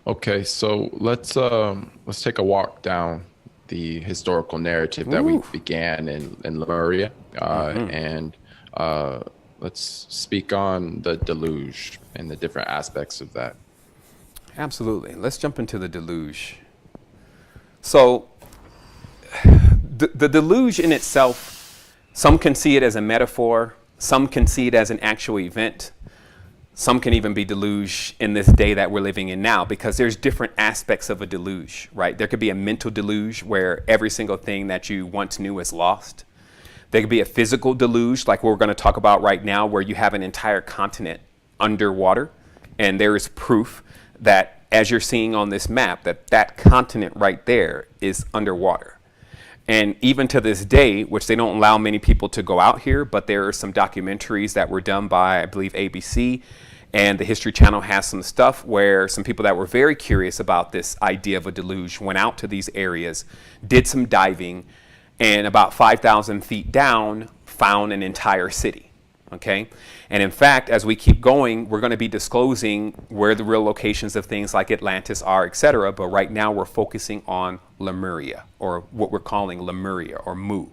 Okay, so let's take a walk down the historical narrative that we Ooh. began in Lemuria, and uh, let's speak on the deluge and the different aspects of that. Absolutely. Let's jump into the deluge. So, the deluge in itself, some can see it as a metaphor, some can see it as an actual event, some can even be deluge in this day that we're living in now, because there's different aspects of a deluge, right? There could be a mental deluge where every single thing that you once knew is lost. There could be a physical deluge, like we're going to talk about right now, where you have an entire continent underwater, and there is proof that, as you're seeing on this map, that that continent right there is underwater. And even to this day, which they don't allow many people to go out here, but there are some documentaries that were done by, I believe, ABC, and the History Channel has some stuff where some people that were very curious about this idea of a deluge went out to these areas, did some diving, and about 5,000 feet down found an entire city. Okay. And in fact, as we keep going, we're going to be disclosing where the real locations of things like Atlantis are, etc. But right now we're focusing on Lemuria, or what we're calling Lemuria or Mu.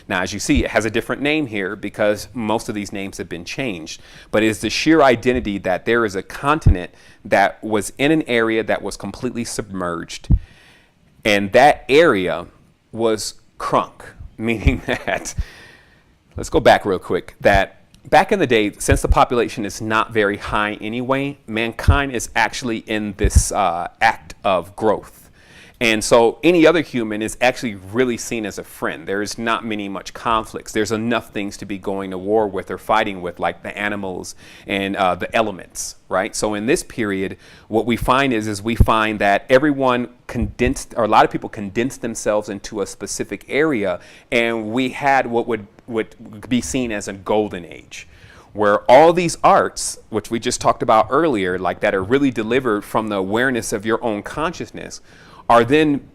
Now, as you see, it has a different name here because most of these names have been changed. But it is the sheer identity that there is a continent that was in an area that was completely submerged. And that area was crunk, meaning that, let's go back real quick, that back in the day, since the population is not very high anyway, mankind is actually in this act of growth. And so any other human is actually really seen as a friend. There's not much conflicts. There's enough things to be going to war with or fighting with, like the animals and the elements, right? So in this period, what we find is we find that everyone condensed, or a lot of people condensed themselves into a specific area, and we had what would be seen as a golden age, where all these arts, which we just talked about earlier, like that are really delivered from the awareness of your own consciousness, are then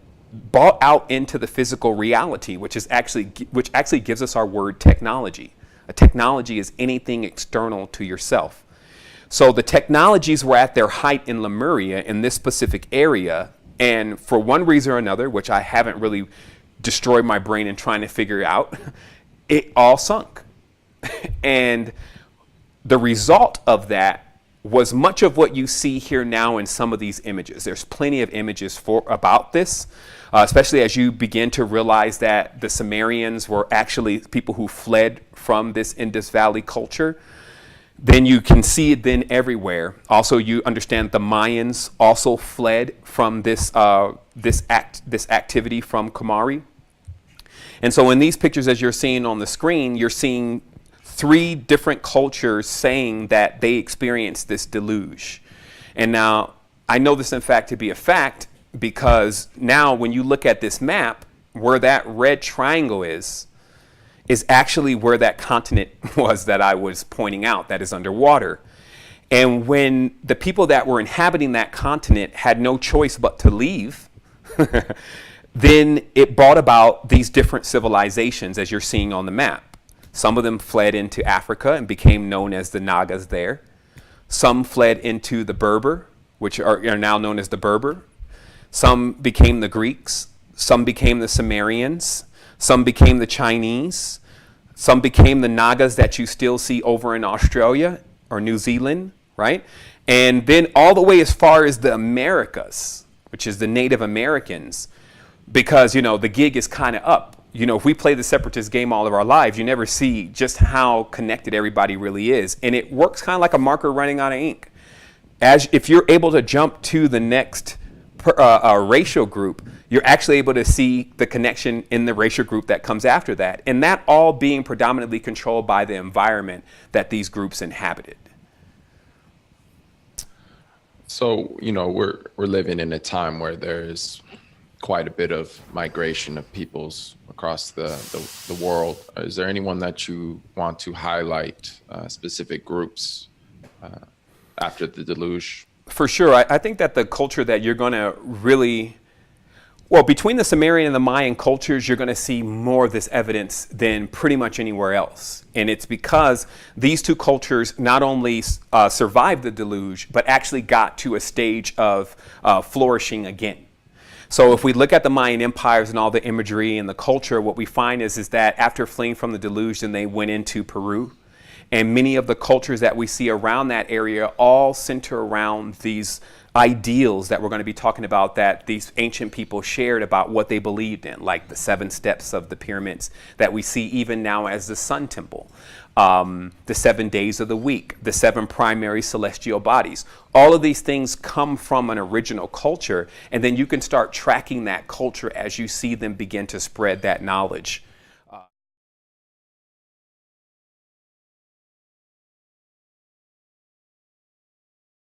brought out into the physical reality, which actually gives us our word technology. A technology is anything external to yourself. So the technologies were at their height in Lemuria, in this specific area, and for one reason or another, which I haven't really destroyed my brain in trying to figure out, it all sunk. And the result of that was much of what you see here now in some of these images. There's plenty of images about this, especially as you begin to realize that the Sumerians were actually people who fled from this Indus Valley culture. Then you can see it then everywhere. Also, you understand the Mayans also fled from this activity from Kumari. And so in these pictures, as you're seeing on the screen, you're seeing three different cultures saying that they experienced this deluge. And now I know this in fact to be a fact because now when you look at this map, where that red triangle is actually where that continent was that I was pointing out that is underwater. And when the people that were inhabiting that continent had no choice but to leave, then it brought about these different civilizations as you're seeing on the map. Some of them fled into Africa and became known as the Nagas there. Some fled into the Berber, which are now known as the Berber. Some became the Greeks. Some became the Sumerians. Some became the Chinese. Some became the Nagas that you still see over in Australia or New Zealand, right? And then all the way as far as the Americas, which is the Native Americans, because, the gig is kind of up. If we play the separatist game all of our lives, you never see just how connected everybody really is. And it works kind of like a marker running out of ink. If you're able to jump to the next racial group, you're actually able to see the connection in the racial group that comes after that. And that all being predominantly controlled by the environment that these groups inhabited. So, we're living in a time where there's quite a bit of migration of peoples across the world. Is there anyone that you want to highlight, specific groups after the deluge? For sure. I think that the culture that you're going to really, Well, between the Sumerian and the Mayan cultures, you're going to see more of this evidence than pretty much anywhere else. And it's because these two cultures not only survived the deluge, but actually got to a stage of flourishing again. So if we look at the Mayan empires and all the imagery and the culture, what we find is that after fleeing from the deluge, then they went into Peru. And many of the cultures that we see around that area all center around these ideals that we're going to be talking about that these ancient people shared about what they believed in, like the 7 steps of the pyramids that we see even now as the Sun Temple, the 7 days of the week, the 7 primary celestial bodies. All of these things come from an original culture, and then you can start tracking that culture as you see them begin to spread that knowledge